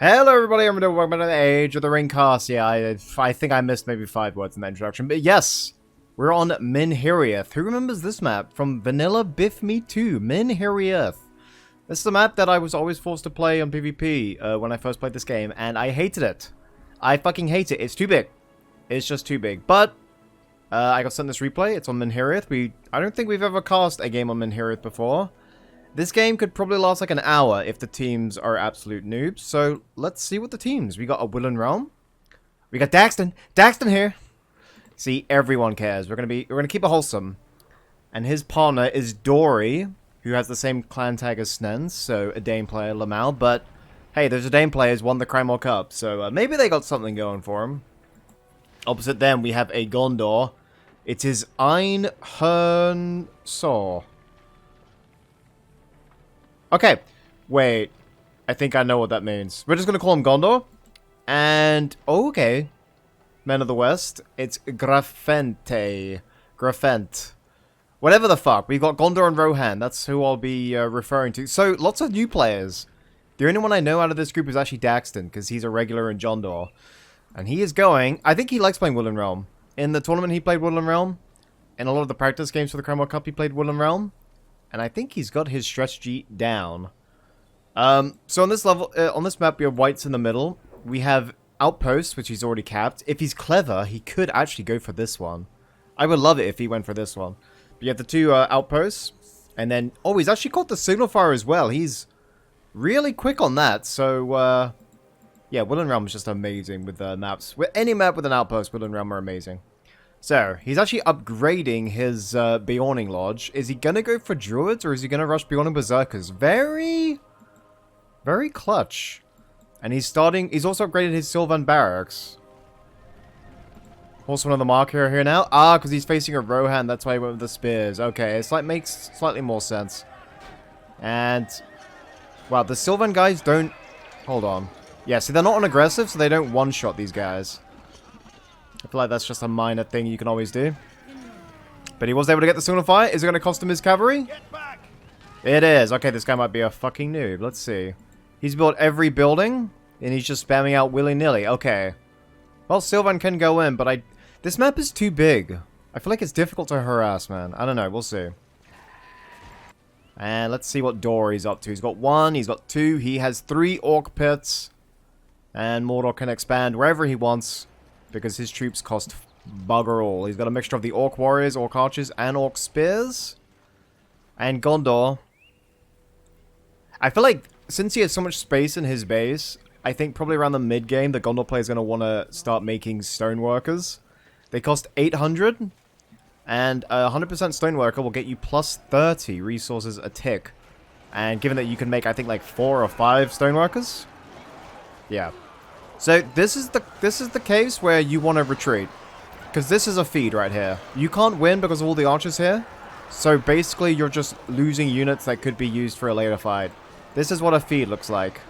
Hello everybody, I'm welcome to the Age of the Ring cast. Yeah, I think I missed maybe 5 words in the introduction, but yes, we're on Minhiriath. Who remembers this map from Vanilla Biff Me 2? Minhiriath. This is the map that I was always forced to play on PvP when I first played this game, and I hated it. I fucking hate it. It's too big. It's just too big. But I got sent this replay. It's on Minhiriath. I don't think we've ever cast a game on Minhiriath before. This game could probably last like an hour if the teams are absolute noobs. So let's see what the teams. We got a Woodland Realm. We got Daxton. Daxton here. See, everyone cares. We're gonna keep it wholesome. And his partner is Dory, who has the same clan tag as Snens, so a Dane player, Lamal. But hey, there's a Dane player who's won the Crime Cup, so maybe they got something going for him. Opposite them, we have a Gondor. It is Einhorn Saw. Okay, wait. I think I know what that means. We're just going to call him Gondor. And, oh, okay. Men of the West. It's Grafente. Grafent. Whatever the fuck. We've got Gondor and Rohan. That's who I'll be referring to. So, lots of new players. The only one I know out of this group is actually Daxton, because he's a regular in Gondor. And he is going... I think he likes playing Woodland Realm. In the tournament, he played Woodland Realm. In a lot of the practice games for the Cromwell Cup, he played Woodland Realm. And I think he's got his strategy down. So on this level, on this map, we have whites in the middle. We have outposts, which he's already capped. If he's clever, he could actually go for this one. I would love it if he went for this one. But you have the two outposts. And then, oh, he's actually caught the signal fire as well. He's really quick on that. So, yeah, Woodland Realm is just amazing with maps. With any map with an outpost, Woodland Realm are amazing. So, he's actually upgrading his Beorning Lodge. Is he going to go for Druids, or is he going to rush Beorning Berserkers? Very clutch. And he's also upgraded his Sylvan Barracks. Also another marker here now. Ah, because he's facing a Rohan, that's why he went with the Spears. Okay, it's like, makes slightly more sense. And, wow, the Sylvan guys don't... Hold on. Yeah, see, they're not on aggressive, so they don't one-shot these guys. I feel like that's just a minor thing you can always do. But he was able to get the signal fire. Is it going to cost him his cavalry? It is. Okay, this guy might be a fucking noob. Let's see. He's built every building, and he's just spamming out willy-nilly. Okay. Well, Sylvan can go in, but this map is too big. I feel like it's difficult to harass, man. I don't know. We'll see. And let's see what Dory's up to. He's got 1. He's got 2. He has 3 Orc Pits. And Mordor can expand wherever he wants, because his troops cost bugger all. He's got a mixture of the Orc Warriors, Orc Archers, and Orc Spears. And Gondor. I feel like, since he has so much space in his base, I think probably around the mid-game, the Gondor player is going to want to start making Stoneworkers. They cost 800, and 100% Stoneworker will get you plus 30 resources a tick. And given that you can make, I think, like 4 or 5 Stoneworkers, yeah. So this is the case where you want to retreat, because this is a feed right here. You can't win because of all the archers here, so basically you're just losing units that could be used for a later fight. This is what a feed looks like.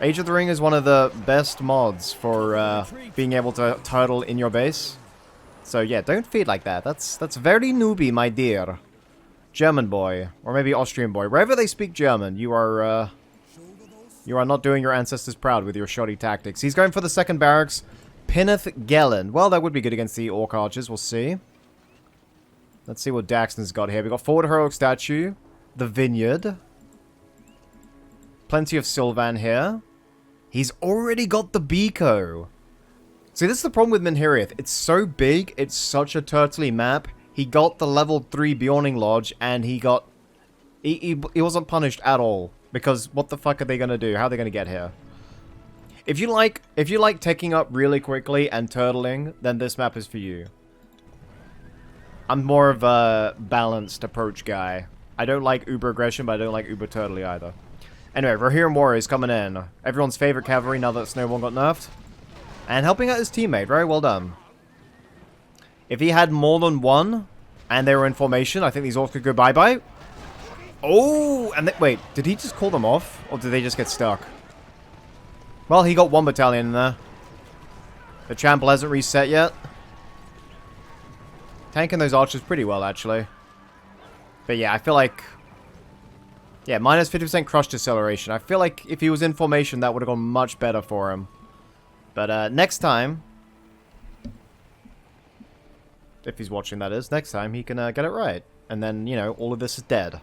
Age of the Ring is one of the best mods for being able to turtle in your base. So yeah, don't feed like that. That's very newbie, my dear. German boy, or maybe Austrian boy. Wherever they speak German, you are not doing your ancestors proud with your shoddy tactics. He's going for the second barracks. Pinneth Gelen. Well, that would be good against the Orc Archers. We'll see. Let's see what Daxton's got here. We've got Forward Heroic Statue. The Vineyard. Plenty of Sylvan here. He's already got the Biko. See, this is the problem with Minhiriath. It's so big. It's such a turtly map. He got the level 3 Beorning Lodge, and he wasn't punished at all. Because what the fuck are they going to do? How are they going to get here? If you like taking up really quickly and turtling, then this map is for you. I'm more of a balanced approach guy. I don't like uber aggression, but I don't like uber turtly either. Anyway, Rohirrim Warriors coming in. Everyone's favorite cavalry now that Snowball got nerfed. And helping out his teammate. Very well done. If he had more than 1, and they were in formation, I think these orcs could go bye-bye. Oh, and wait, did he just call them off? Or did they just get stuck? Well, he got 1 battalion in there. The champ hasn't reset yet. Tanking those archers pretty well, actually. But yeah, I feel like... Yeah, minus 50% crush deceleration. I feel like if he was in formation, that would have gone much better for him. But next time, if he's watching, that is, next time he can get it right. And then, you know, all of this is dead.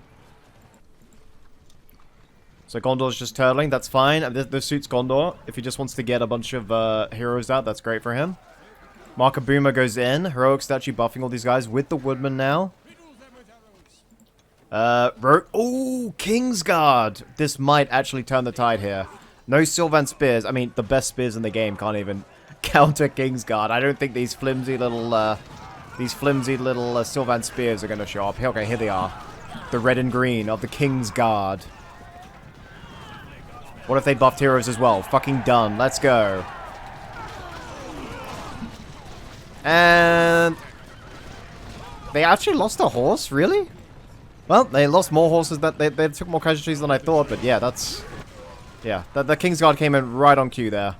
So Gondor's just turtling, that's fine. This suits Gondor. If he just wants to get a bunch of heroes out, that's great for him. Mark of Boomer goes in. Heroic statue buffing all these guys with the Woodman now. Oh, Kingsguard! This might actually turn the tide here. No Sylvan Spears. I mean, the best spears in the game can't even counter Kingsguard. I don't think these flimsy little Sylvan Spears are going to show up. Okay, here they are. The red and green of the Kingsguard. What if they buffed heroes as well? Fucking done. Let's go. And they actually lost a horse? Really? Well, they lost more horses. They took more casualties than I thought, but yeah, that's... Yeah, the Kingsguard came in right on cue there.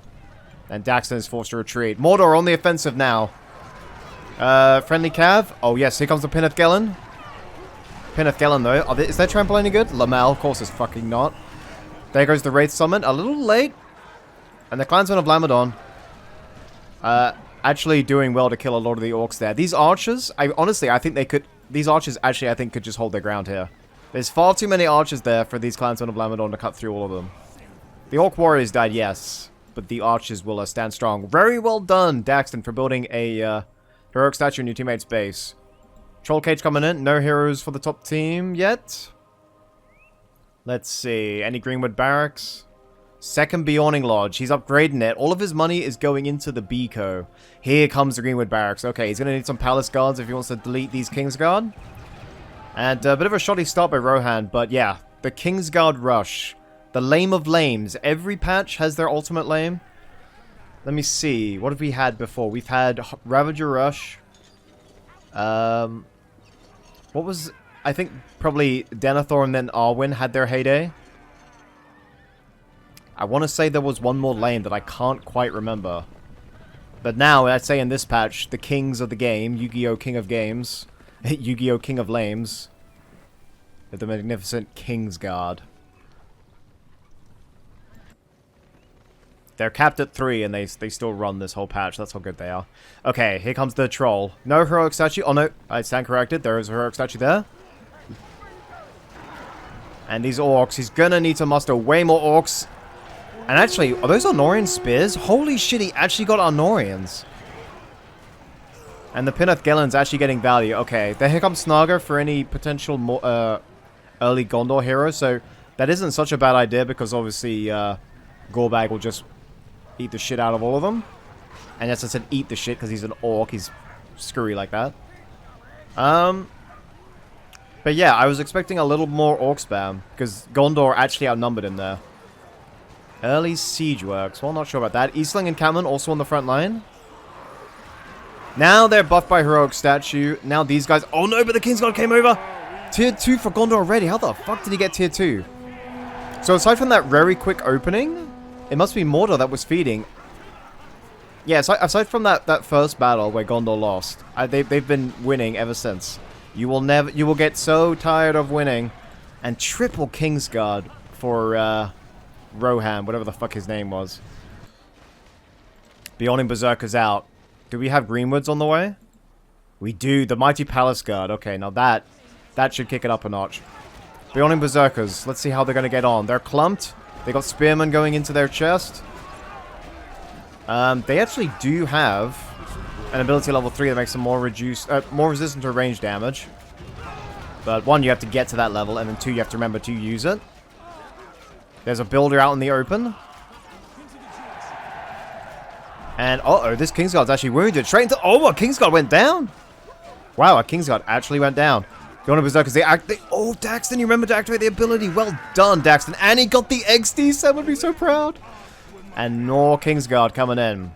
And Daxton is forced to retreat. Mordor on the offensive now. Friendly Cav. Oh, yes, here comes the Pinneth Gelen. Pinneth Gelen, though. Is their trample any good? Lamel, of course, is fucking not. There goes the Wraith Summon. A little late. And the Clansmen of Lamadon. Actually doing well to kill a lot of the orcs there. These archers, honestly, I think they could... These archers actually, I think, could just hold their ground here. There's far too many archers there for these Clansmen of Lamadon to cut through all of them. The Orc Warriors died, yes. But the archers will stand strong. Very well done, Daxton, for building a heroic statue in your teammate's base. Troll Cage coming in. No heroes for the top team yet. Let's see. Any Greenwood Barracks? Second Beyawning Lodge. He's upgrading it. All of his money is going into the Beco. Here comes the Greenwood Barracks. Okay, he's going to need some Palace Guards if he wants to delete these Kingsguard. And a bit of a shoddy start by Rohan. But yeah, the Kingsguard Rush. The Lame of Lames. Every patch has their ultimate lame. Let me see. What have we had before? We've had Ravager Rush. What was... I think probably Denethor and then Arwen had their heyday. I want to say there was one more lane that I can't quite remember. But now, I'd say in this patch, the kings of the game, Yu-Gi-Oh! King of Games, Yu-Gi-Oh! King of Lames, with the magnificent Kingsguard. They're capped at 3, and they still run this whole patch. That's how good they are. Okay, here comes the troll. No heroic statue. Oh, no. I stand corrected. There is a heroic statue there. And these orcs. He's gonna need to muster way more orcs. And actually, are those Arnorian spears? Holy shit, he actually got Arnorians. And the Pinneth Gelen's actually getting value. Okay, here comes Snaga for any potential more, early Gondor heroes. So, that isn't such a bad idea because obviously, Gorbag will just eat the shit out of all of them. And yes, I said eat the shit because he's an orc. He's screwy like that. But yeah, I was expecting a little more orc spam because Gondor actually outnumbered him there. Early siege works. Well, not sure about that. Eastling and Cameron also on the front line. Now they're buffed by heroic statue. Now these guys... Oh no, but the Kingsguard came over. Tier 2 for Gondor already. How the fuck did he get tier 2? So aside from that very quick opening, it must be Mordor that was feeding. Yeah, so aside from that first battle where Gondor lost, they've been winning ever since. You will get so tired of winning. And triple Kingsguard for Rohan, whatever the fuck his name was. Beyonding Berserker's out. Do we have Greenwoods on the way? We do. The Mighty Palace Guard. Okay, now that should kick it up a notch. Beyonding Berserkers. Let's see how they're going to get on. They're clumped. They got Spearmen going into their chest. They actually do have an ability level 3 that makes them more resistant to range damage. But 1, you have to get to that level, and then 2, you have to remember to use it. There's a builder out in the open. And, uh-oh, this Kingsguard's actually wounded. Straight into... Oh, a Kingsguard went down! Wow, a Kingsguard actually went down. Going to Berserkers, oh, Daxton, you remember to activate the ability. Well done, Daxton. And he got the XD. Sam would be so proud. And more Kingsguard coming in.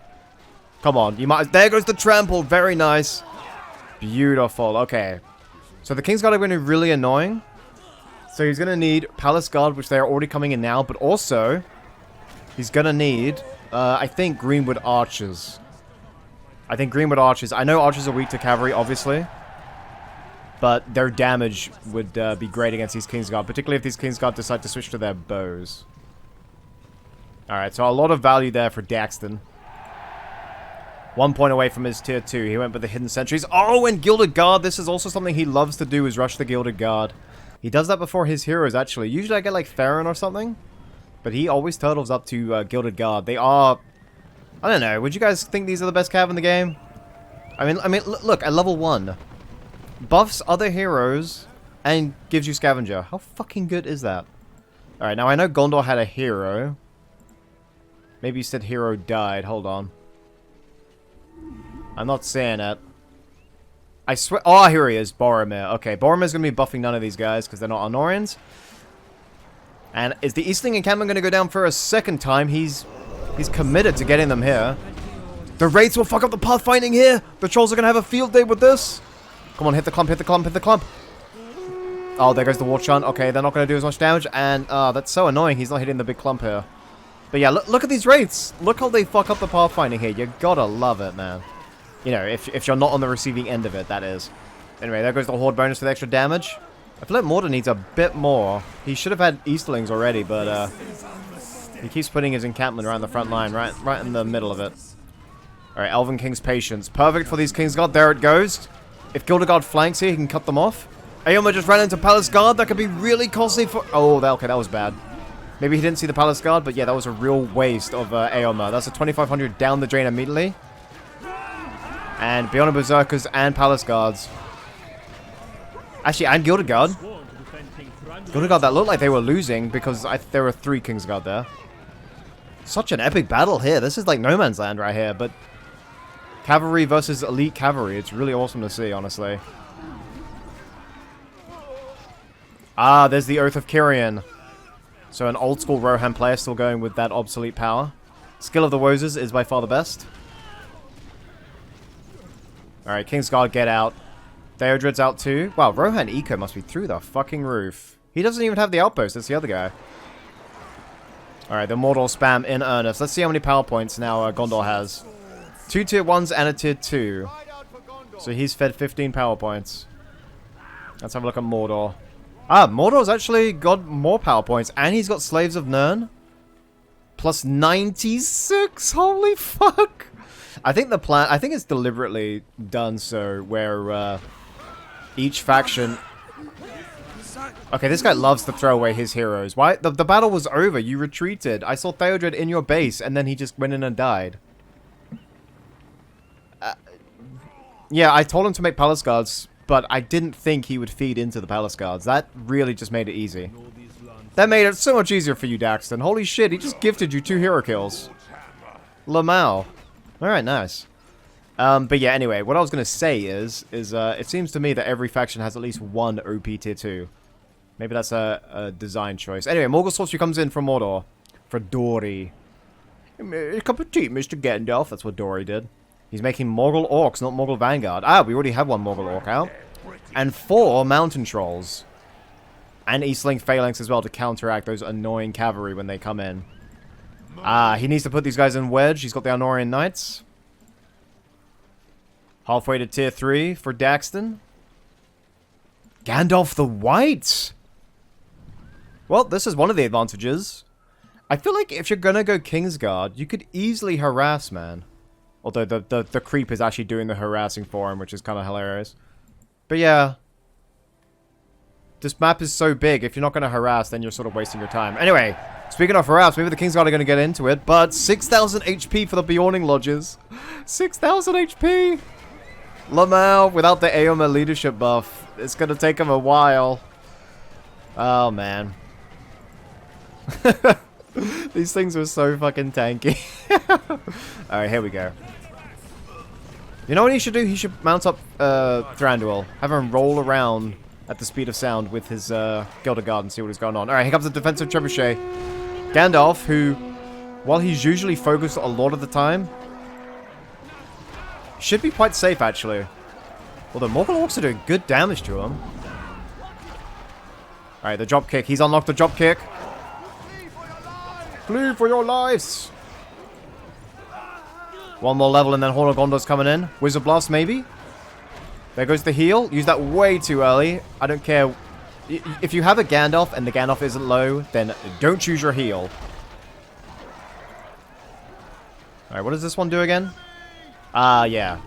Come on, you might... There goes the trample. Very nice. Beautiful. Okay. So the Kingsguard are going to be really annoying. So he's going to need Palace Guard, which they are already coming in now. But also, he's going to need, I think, Greenwood Archers. I know Archers are weak to cavalry, obviously. But their damage would be great against these Kingsguard, particularly if these Kingsguard decide to switch to their bows. Alright, so a lot of value there for Daxton. 1 point away from his tier 2. He went with the Hidden Sentries. Oh, and Gilded Guard. This is also something he loves to do, is rush the Gilded Guard. He does that before his heroes, actually. Usually I get like Farron or something. But he always turtles up to Gilded Guard. They are... I don't know. Would you guys think these are the best cav in the game? I mean, look, at level 1. Buffs other heroes and gives you Scavenger. How fucking good is that? Alright, now I know Gondor had a hero. Maybe you said hero died. Hold on. I'm not saying it. I swear... Oh, here he is. Boromir. Okay, Boromir's going to be buffing none of these guys because they're not Honorians. And is the Eastling encampment going to go down for a second time? He's committed to getting them here. The raids will fuck up the pathfinding here. The trolls are going to have a field day with this. Come on, hit the clump, hit the clump, hit the clump. Oh, there goes the war chant. Okay, they're not going to do as much damage. And that's so annoying. He's not hitting the big clump here. But yeah, look at these raids. Look how they fuck up the pathfinding here. You gotta love it, man. You know, if you're not on the receiving end of it, that is. Anyway, there goes the Horde bonus for the extra damage. I feel like Mordor needs a bit more. He should have had Easterlings already, but he keeps putting his encampment around the front line, right in the middle of it. Alright, Elven King's Patience. Perfect for these Kingsguard. There it goes. If Gildegard flanks here, he can cut them off. Aomer just ran into Palace Guard. That could be really costly for... Oh, okay, that was bad. Maybe he didn't see the Palace Guard, but yeah, that was a real waste of Aomer. That's a 2,500 down the drain immediately. And beyond Berserkers and Palace Guards. Actually, and Gilded Guard. Gilded Guard, that looked like they were losing because there were 3 Kingsguard there. Such an epic battle here. This is like no man's land right here, but... Cavalry versus elite cavalry. It's really awesome to see, honestly. Ah, there's the Oath of Kyrian. So an old school Rohan player still going with that obsolete power. Skill of the Wozers is by far the best. Alright, Kingsguard, get out. Theodred's out too. Wow, Rohan Eco must be through the fucking roof. He doesn't even have the outpost. That's the other guy. Alright, the Mordor spam in earnest. Let's see how many power points now Gondor has. 2 tier 1s and a tier 2. So he's fed 15 power points. Let's have a look at Mordor. Ah, Mordor's actually got more power points. And he's got Slaves of Nirn. Plus 96. Holy fuck. I think the plan... I think it's deliberately done so where each faction... Okay, this guy loves to throw away his heroes. Why? The battle was over. You retreated. I saw Theodred in your base and then he just went in and died. Yeah, I told him to make Palace Guards, but I didn't think he would feed into the Palace Guards. That really just made it easy. That made it so much easier for you, Daxton. Holy shit, he just gifted you 2 hero kills. Lamau. Alright, nice. But yeah, anyway, what I was going to say is it seems to me that every faction has at least 1 OP tier 2. Maybe that's a design choice. Anyway, Morgul Sorcery comes in from Mordor. For Dory. A cup of tea, Mr. Gandalf. That's what Dory did. He's making Morgul Orcs, not Morgul Vanguard. Ah, we already have 1 Morgul Orc out. And 4 Mountain Trolls. And Eastling Phalanx as well to counteract those annoying cavalry when they come in. Ah, he needs to put these guys in wedge. He's got the Arnorian Knights. Halfway to tier 3 for Daxton. Gandalf the White! Well, this is one of the advantages. I feel like if you're gonna go Kingsguard, you could easily harass, man. Although the creep is actually doing the harassing for him, which is kind of hilarious. But yeah. This map is so big, if you're not going to harass, then you're sort of wasting your time. Anyway, speaking of harass, maybe the Kingsguard are going to get into it, but 6,000 HP for the Bjorning Lodges. 6,000 HP! Lamau, without the Aomer leadership buff, it's going to take him a while. Oh, man. These things were so fucking tanky. Alright, here we go. You know what he should do? He should mount up Thranduil. Have him roll around at the speed of sound with his Gilded Guard and see what is going on. Alright, here comes the defensive trebuchet. Gandalf, who, while he's usually focused a lot of the time, should be quite safe, actually. Although Morgul Orcs are doing good damage to him. Alright, the drop kick. He's unlocked the drop kick. Flee for your lives! 1 more level and then Horn of Gondor's coming in. Wizard Blast, maybe? There goes the heal. Use that way too early. I don't care. If you have a Gandalf and the Gandalf isn't low, then don't choose your heal. Alright, what does this one do again? Yeah.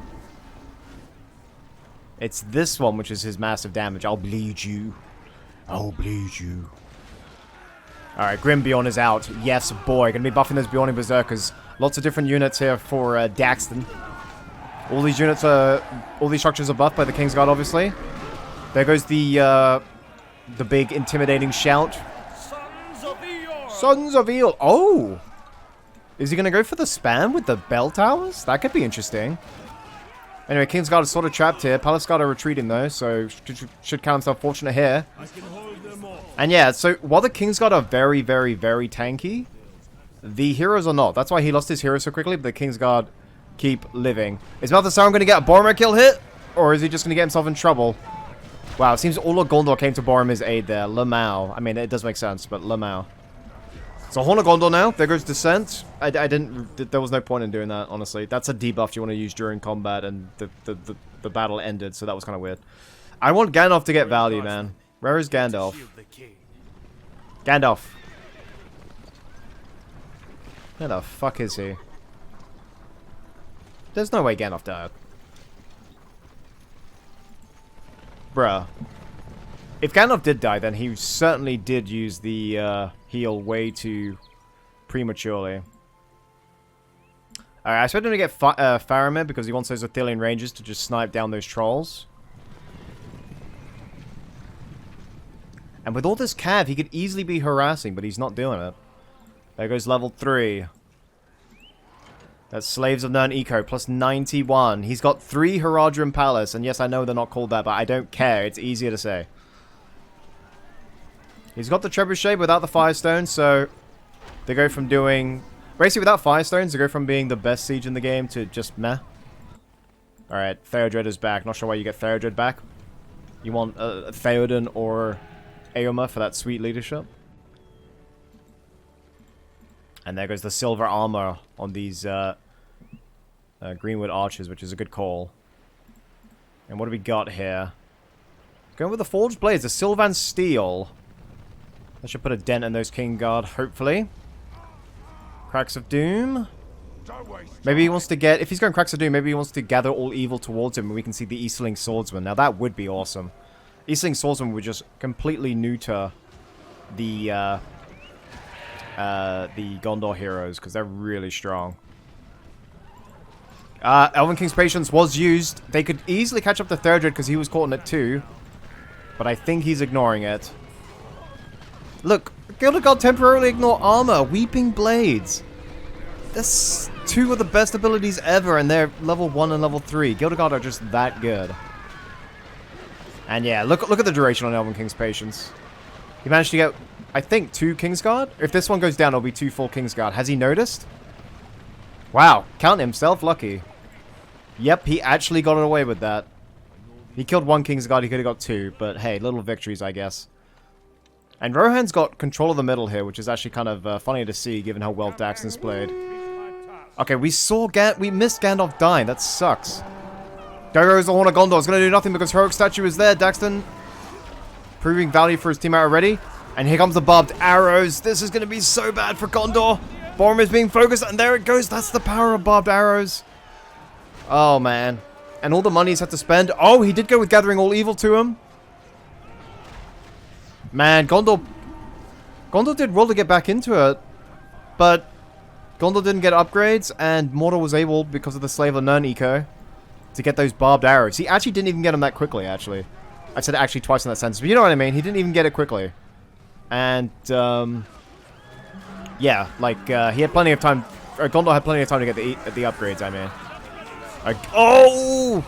It's this one, which is his massive damage. I'll bleed you. I'll bleed you. Alright, Grim Bjorn is out. Yes, boy. Gonna be buffing those Bjorn Berserkers. Lots of different units here for Daxton. All these units are... All these structures are buffed by the Kingsguard, obviously. There goes the big intimidating shout. Sons of Eeyore! Sons of Eeyore! Oh! Is he gonna go for the spam with the bell towers? That could be interesting. Anyway, Kingsguard is sort of trapped here. Palace Guard are retreating though, so should count himself fortunate here. And yeah, so while the Kingsguard are very, very, very tanky, the heroes are not. That's why he lost his hero so quickly, but the Kingsguard keep living. Is Balthasar going to get a Boromir kill hit? Or is he just going to get himself in trouble? Wow, it seems all of Gondor came to Boromir's aid there. Lamau. I mean, it does make sense, but Lamau. So Horn of Gondor now. There goes Descent. I didn't... There was no point in doing that, honestly. That's a debuff you want to use during combat, and the battle ended, so that was kind of weird. I want Gandalf to get value, man. Where is Gandalf? Gandalf. Where the fuck is he? There's no way Gandalf died. Bruh. If Gandalf did die, then he certainly did use the heal way too prematurely. Alright, I expect him to get Faramir because he wants those Arthurian Rangers to just snipe down those trolls. And with all this cav, he could easily be harassing, but he's not doing it. There goes level 3. That's Slaves of Nern Eco, plus 91. He's got 3 Haradrim Palace, and yes, I know they're not called that, but I don't care. It's easier to say. He's got the Trebuchet without the Firestone, so they go from doing... Basically, without Firestones, they go from being the best siege in the game to just meh. Alright, Theodred is back. Not sure why you get Theodred back. You want Theoden or Eomer for that sweet leadership. And there goes the silver armor on these Greenwood Archers, which is a good call. And what do we got here? Going with the Forged Blades, the Sylvan Steel. That should put a dent in those Kingsguard, hopefully. Cracks of Doom. Maybe he wants to get... If he's going Cracks of Doom, maybe he wants to gather all evil towards him and we can see the Eastling Swordsman. Now that would be awesome. Eastling Swordsman would just completely neuter the Gondor heroes, because they're really strong. Elven King's Patience was used. They could easily catch up to Theodred because he was caught in it too. But I think he's ignoring it. Look, Gildegard temporarily ignore armor. Weeping Blades. That's 2 of the best abilities ever, and they're level 1 and level 3. Gildegard are just that good. And yeah, look at the duration on Elven King's Patience. He managed to get, I think, 2 Kingsguard? If this one goes down, it'll be 2 full Kingsguard. Has he noticed? Wow, count himself lucky. Yep, he actually got away with that. He killed 1 Kingsguard, he could have got 2, but hey, little victories, I guess. And Rohan's got control of the middle here, which is actually kind of funny to see, given how well Daxton's played. Okay, we missed Gandalf dying, that sucks. There goes the Horn of Gondor, it's gonna do nothing because Heroic Statue is there, Daxton proving value for his team out already. And here comes the barbed arrows. This is going to be so bad for Gondor. Boromir is being focused, and there it goes. That's the power of barbed arrows. Oh, man. And all the money he's had to spend. Oh, he did go with Gathering All Evil to him. Man, Gondor did well to get back into it. But Gondor didn't get upgrades, and Mordor was able, because of the Slave of Nern Eco, to get those barbed arrows. He actually didn't even get them that quickly, actually. I said actually twice in that sentence, but you know what I mean. He didn't even get it quickly. And, yeah, like, he had plenty of time, Gondor had plenty of time to get the upgrades, I mean. Oh!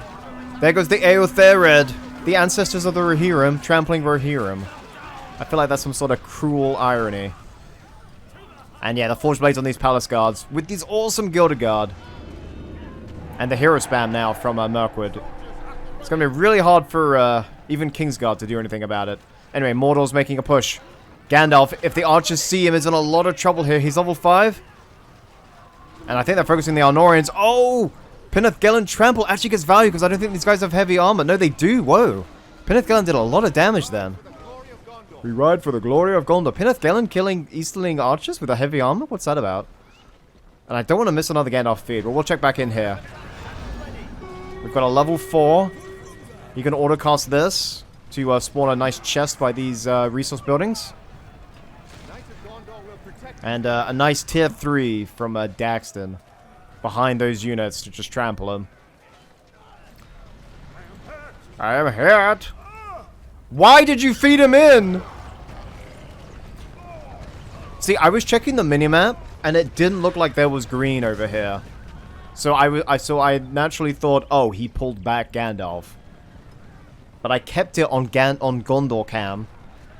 There goes the Eothered, the ancestors of the Rohirrim, trampling Rohirrim. I feel like that's some sort of cruel irony. And yeah, the Forged Blades on these Palace Guards, with these awesome Gildegard. And the hero spam now from Mirkwood. It's gonna be really hard for, even Kingsguard to do anything about it. Anyway, Mordor's making a push. Gandalf, if the archers see him, is in a lot of trouble here. He's level 5. And I think they're focusing the Arnorians. Oh! Pinneth Gellin Trample actually gets value because I don't think these guys have heavy armor. No, they do. Whoa. Pinneth Gellin did a lot of damage then. We ride for the glory of Gondor. Pinneth Gellin killing Easterling archers with a heavy armor? What's that about? And I don't want to miss another Gandalf feed, but we'll check back in here. We've got a level 4. You can autocast this to spawn a nice chest by these resource buildings. And a nice tier 3 from Daxton behind those units to just trample them. I am hurt. Why did you feed him in? See, I was checking the minimap and it didn't look like there was green over here. So I naturally thought, oh, he pulled back Gandalf. But I kept it on Gondor cam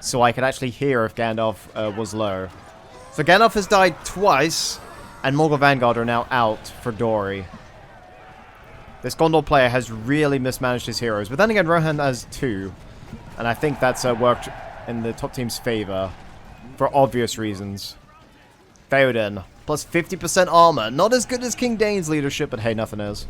so I could actually hear if Gandalf was low. So Gandalf has died twice, and Morgul Vanguard are now out for Dory. This Gondor player has really mismanaged his heroes, but then again Rohan has 2. And I think that's worked in the top team's favor, for obvious reasons. Theoden, plus 50% armor. Not as good as King Dane's leadership, but hey, nothing is.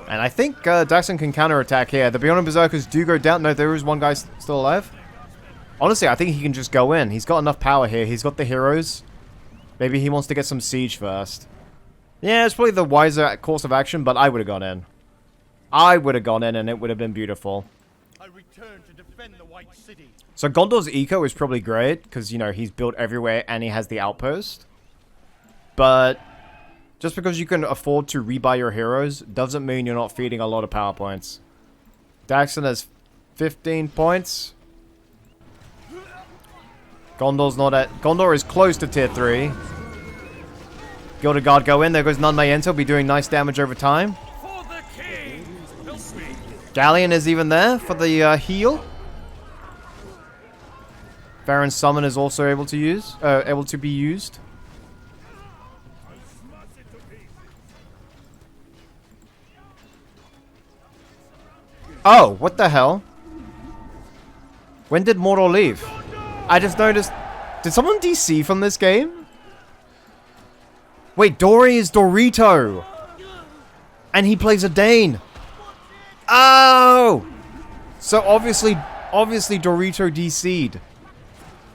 And I think Daxton can counterattack here. The Beyond Berserkers do go down. No, there is one guy still alive. Honestly, I think he can just go in. He's got enough power here. He's got the heroes. Maybe he wants to get some siege first. Yeah, it's probably the wiser course of action, but I would have gone in. I would have gone in and it would have been beautiful. I return to defend the White City. So Gondor's eco is probably great, because, you know, he's built everywhere and he has the outpost. But just because you can afford to rebuy your heroes doesn't mean you're not feeding a lot of power points. Daxton has 15 points. Gondor is close to tier 3. Gilded Guard go in. There goes None May Enter. Be doing nice damage over time. Galleon is even there for the heal. Baron's Summon is also able to be used. Oh, what the hell? When did Mordor leave? I just noticed... Did someone DC from this game? Wait, Dory is Dorito! And he plays a Dane! Oh! So obviously Dorito DC'd.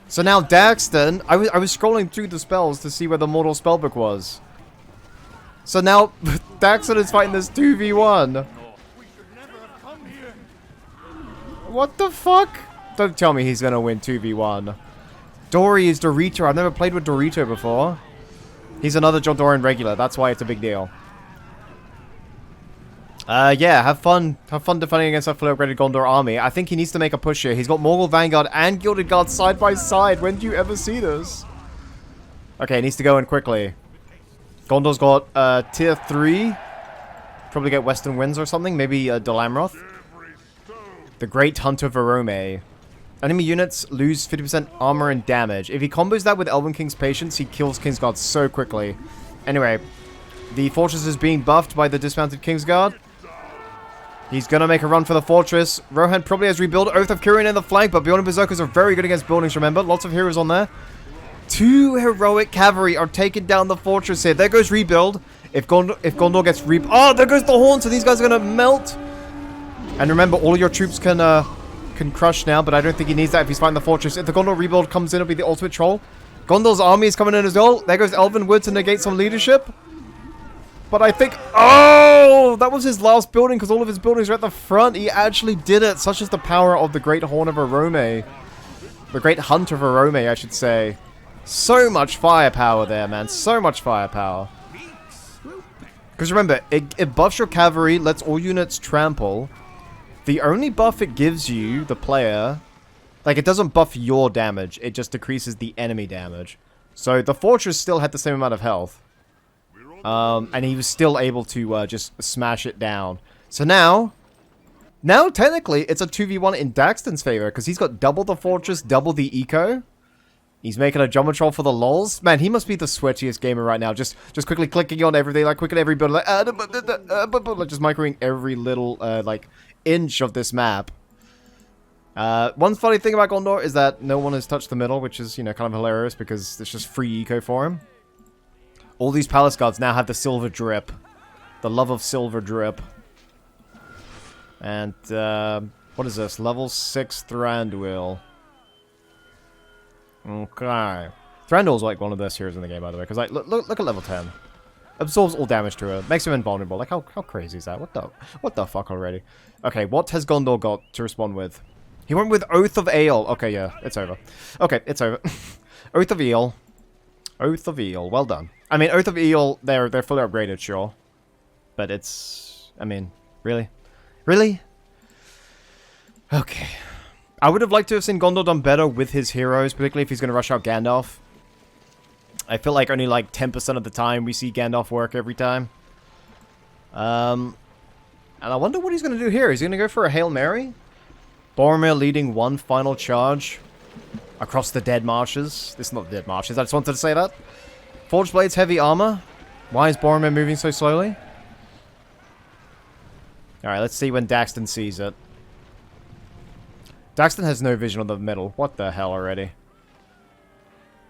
So now Daxton... I was scrolling through the spells to see where the Mordor spellbook was. So now Daxton is fighting this 2v1. What the fuck? Don't tell me he's gonna win 2v1. Dory is Dorito. I've never played with Dorito before. He's another Jondoran regular. That's why it's a big deal. Yeah, have fun defending against that fully upgraded Gondor army. I think he needs to make a push here. He's got Morgul Vanguard and Gilded Guard side by side. When do you ever see this? Okay, he needs to go in quickly. Gondor's got tier 3. Probably get Western Winds or something. Maybe Dalamroth. The Great Hunter Verome. Enemy units lose 50% armor and damage. If he combos that with Elven King's Patience, he kills Kingsguard so quickly. Anyway, the fortress is being buffed by the dismounted Kingsguard. He's gonna make a run for the fortress. Rohan probably has rebuild Oath of Kirin in the flank, but Beyond Berserkers are very good against buildings, remember? Lots of heroes on there. 2 heroic cavalry are taking down the fortress here. There goes rebuild. If Gondor gets oh, there goes the horn, so these guys are gonna melt. And remember, all of your troops can crush now, but I don't think he needs that if he's fighting the fortress. If the Gondor rebuild comes in, it'll be the ultimate troll. Gondor's army is coming in as well. There goes Elven Wood to negate some leadership. But I think... Oh! That was his last building because all of his buildings are at the front. He actually did it. Such is the power of the Great Horn of Verome. The Great Hunter of Verome, I should say. So much firepower there, man. So much firepower. Because remember, it buffs your cavalry, lets all units trample. The only buff it gives you, the player... Like, it doesn't buff your damage. It just decreases the enemy damage. So, the fortress still had the same amount of health. And he was still able to just smash it down. So now, technically, it's a 2v1 in Daxton's favor, because he's got double the fortress, double the eco. He's making a jumbo troll for the lols. Man, he must be the sweatiest gamer right now. Just quickly clicking on everything, like quickly every build, like just microing every little like inch of this map. One funny thing about Gondor is that no one has touched the middle, which is, you know, kind of hilarious because it's just free eco for him. All these palace guards now have the silver drip. The love of silver drip. And, what is this? Level 6 Thranduil. Okay. Thranduil's like one of the best heroes in the game, by the way. Because, like, look at level 10. Absorbs all damage to it. Makes him invulnerable. Like, how crazy is that? What the fuck already? Okay, what has Gondor got to respond with? He went with Oath of Ale. Okay, yeah, it's over. Okay, it's over. Oath of Eel. Oath of Eel. Well done. I mean, Oath of Eel, they're fully upgraded, sure. But it's... I mean, really? Really? Okay. I would have liked to have seen Gondor done better with his heroes, particularly if he's going to rush out Gandalf. I feel like only like 10% of the time we see Gandalf work every time. And I wonder what he's going to do here. Is he going to go for a Hail Mary? Boromir leading one final charge across the Dead Marshes. This is not the Dead Marshes, I just wanted to say that. Forged Blades, heavy armor. Why is Boromir moving so slowly? Alright, let's see when Daxton sees it. Daxton has no vision of the middle. What the hell already?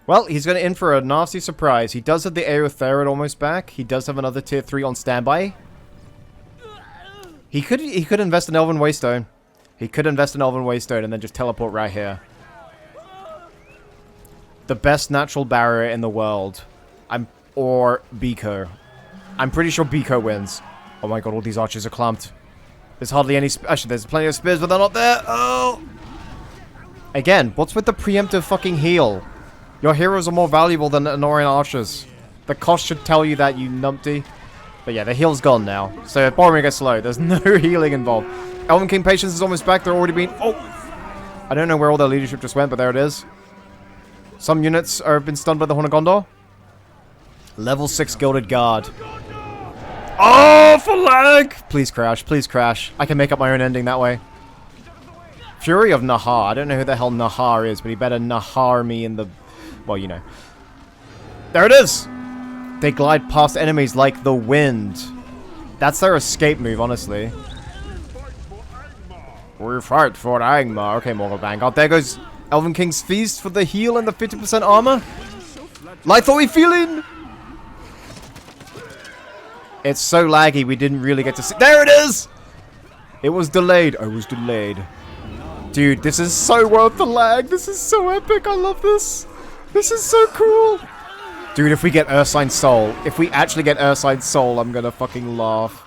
Well, he's going to in for a nasty surprise. He does have the Aeotherod almost back. He does have another tier 3 on standby. He could invest in Elven Waystone. He could invest in Elven Waystone and then just teleport right here. The best natural barrier in the world. Or Biko. I'm pretty sure Biko wins. Oh my god, all these archers are clumped. There's hardly any... Actually, there's plenty of spears, but they're not there. Oh! Again, what's with the preemptive fucking heal? Your heroes are more valuable than annoying archers. The cost should tell you that, you numpty. But yeah, the heal's gone now. So if Boromir gets slow, there's no healing involved. Elven King Patience is almost back. They're already been... Oh! I don't know where all their leadership just went, but there it is. Some units have been stunned by the Horn of Gondor. Level 6 Gilded Guard. Oh, for lag! Please crash, please crash. I can make up my own ending that way. Fury of Nahar. I don't know who the hell Nahar is, but he better Nahar me in the... Well, you know. There it is! They glide past enemies like the wind. That's their escape move, honestly. We fight for Angmar. Okay, Mortal Vanguard. There goes Elven King's Feast for the heal and the 50% armor. Lythoi feeling! It's so laggy, we didn't really get to see... There it is! It was delayed. I was delayed. Dude, this is so worth the lag. This is so epic. I love this. This is so cool. Dude, if we get Ursine's Soul, if we actually get Ursine's Soul, I'm gonna fucking laugh.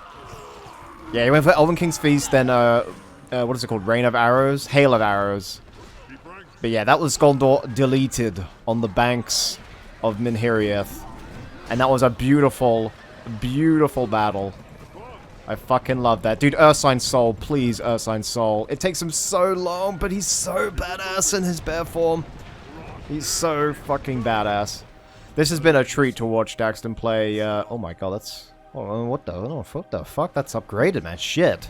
Yeah, he went for Elven King's Feast, then, what is it called? Rain of Arrows? Hail of Arrows. But yeah, that was Gondor deleted on the banks of Minhiriath. And that was a beautiful... beautiful battle. I fucking love that. Dude, Ursine's Soul. Please, Ursine's Soul. It takes him so long, but he's so badass in his bear form. He's so fucking badass. This has been a treat to watch Daxton play. Oh my god, that's... Oh, what the fuck? That's upgraded, man. Shit.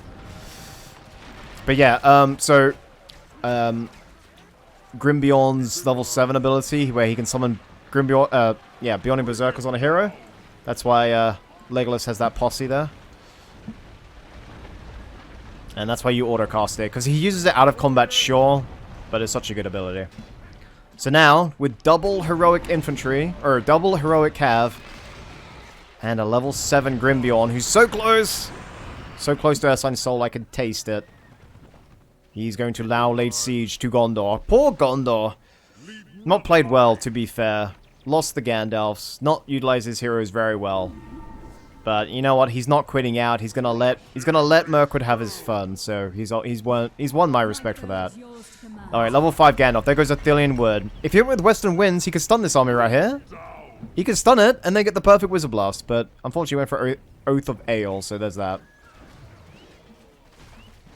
But yeah, Grimbjorn's level 7 ability, where he can summon Grimbjorn... yeah, Beyonding Berserkers on a hero. That's why, Legolas has that posse there. And that's why you autocast it, because he uses it out of combat, sure, but it's such a good ability. So now, with double heroic infantry, or double heroic cav, and a level 7 Grimbjorn, who's so close to Ursine's Soul, I can taste it. He's going to now lay siege to Gondor. Poor Gondor! Not played well, to be fair. Lost the Gandalfs, not utilized his heroes very well. But you know what? He's not quitting out. He's gonna let Mirkwood have his fun. So he's won my respect for that. All right, level 5 Gandalf. There goes Athelian Wood. If he went with Western Winds, he could stun this army right here. He could stun it and then get the perfect Wizard Blast. But unfortunately, he went for Oath of Ale. So there's that.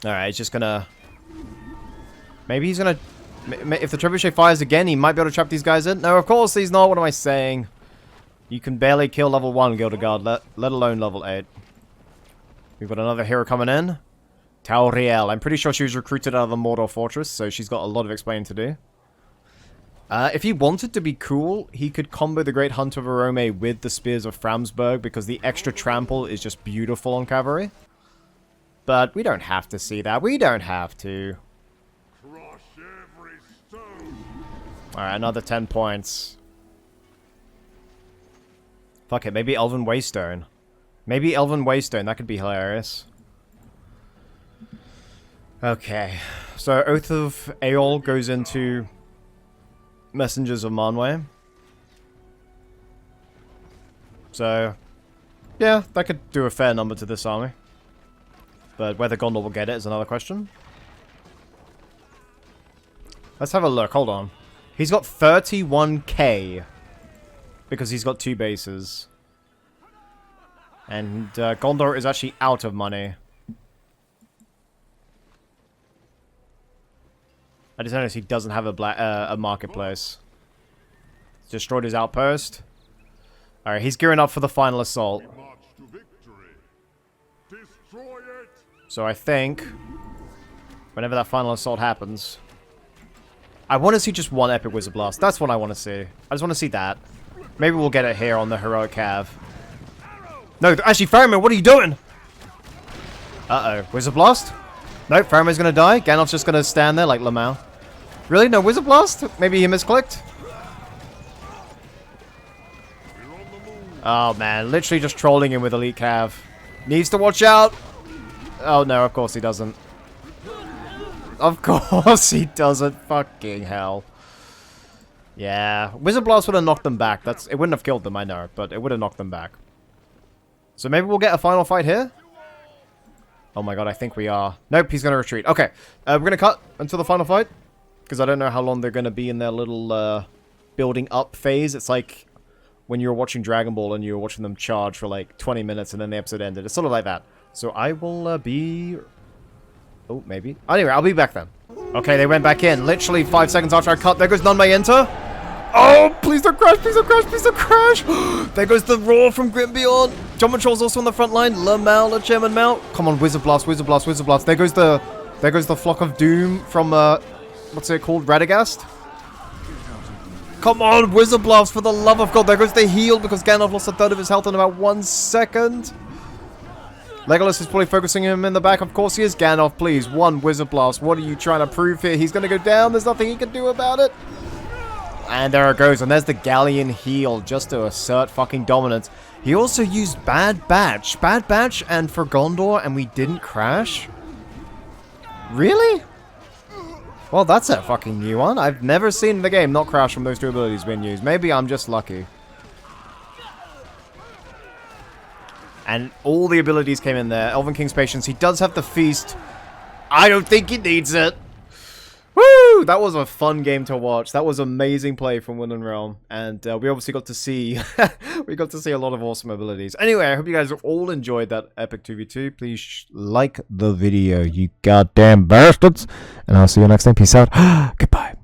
All right, he's just gonna. Maybe he's gonna. If the Trebuchet fires again, he might be able to trap these guys in. No, of course he's not. What am I saying? You can barely kill level 1 Gilded Guard, let alone level 8. We've got another hero coming in. Tauriel. I'm pretty sure she was recruited out of the Mordor Fortress, so she's got a lot of explaining to do. If he wanted to be cool, he could combo the Great Hunter of Arome with the Spears of Framsburg, because the extra trample is just beautiful on cavalry. But we don't have to see that. We don't have to. Alright, another 10 points. Fuck it, maybe Elven Waystone. Maybe Elven Waystone, that could be hilarious. Okay, so Oath of Aeol goes into Messengers of Manwë. So, yeah, that could do a fair number to this army. But whether Gondor will get it is another question. Let's have a look, hold on. He's got 31k. Because he's got 2 bases. And Gondor is actually out of money. I just noticed he doesn't have a marketplace. Destroyed his outpost. Alright, he's gearing up for the final assault. So I think, whenever that final assault happens, I want to see just one epic Wizard Blast. That's what I want to see. I just want to see that. Maybe we'll get it here on the Heroic Cav. No, actually, Faramir, what are you doing? Uh-oh. Wizard Blast? Nope, Faramir's gonna die. Gandalf's just gonna stand there like Lamau. Really? No Wizard Blast? Maybe he misclicked? Oh, man. Literally just trolling him with Elite Cav. Needs to watch out. Oh, no, of course he doesn't. Of course he doesn't. Fucking hell. Yeah. Wizard Blast would have knocked them back. It wouldn't have killed them, I know, but it would have knocked them back. So maybe we'll get a final fight here? Oh my god, I think we are. Nope, he's going to retreat. Okay, we're going to cut until the final fight. Because I don't know how long they're going to be in their little building up phase. It's like when you were watching Dragon Ball and you were watching them charge for like 20 minutes and then the episode ended. It's sort of like that. So I will be... Oh, maybe. Anyway, I'll be back then. Okay, they went back in. Literally 5 seconds after I cut. There goes None May Enter. Oh, please don't crash, please don't crash, please don't crash. There goes the roar from Grim Beyond. John Patrol's also on the front line. Lamau, LeChairman Mount. Come on, Wizard Blast, Wizard Blast, Wizard Blast. There goes the Flock of Doom from, what's it called? Radagast? Come on, Wizard Blast, for the love of God. There goes the heal because Gandalf lost a third of his health in about 1 second. Legolas is probably focusing him in the back. Of course he is. Gandalf, please. 1 Wizard Blast. What are you trying to prove here? He's going to go down. There's nothing he can do about it. And there it goes. And there's the Galleon heal just to assert fucking dominance. He also used Bad Batch. Bad Batch and for Gondor and we didn't crash? Really? Well, that's a fucking new one. I've never seen the game not crash from those 2 abilities being used. Maybe I'm just lucky. And all the abilities came in there. Elven King's Patience. He does have the Feast. I don't think he needs it. Woo! That was a fun game to watch. That was amazing play from Wind and Realm. And we obviously got to see... we got to see a lot of awesome abilities. Anyway, I hope you guys all enjoyed that epic 2v2. Please like the video, you goddamn bastards. And I'll see you next time. Peace out. Goodbye.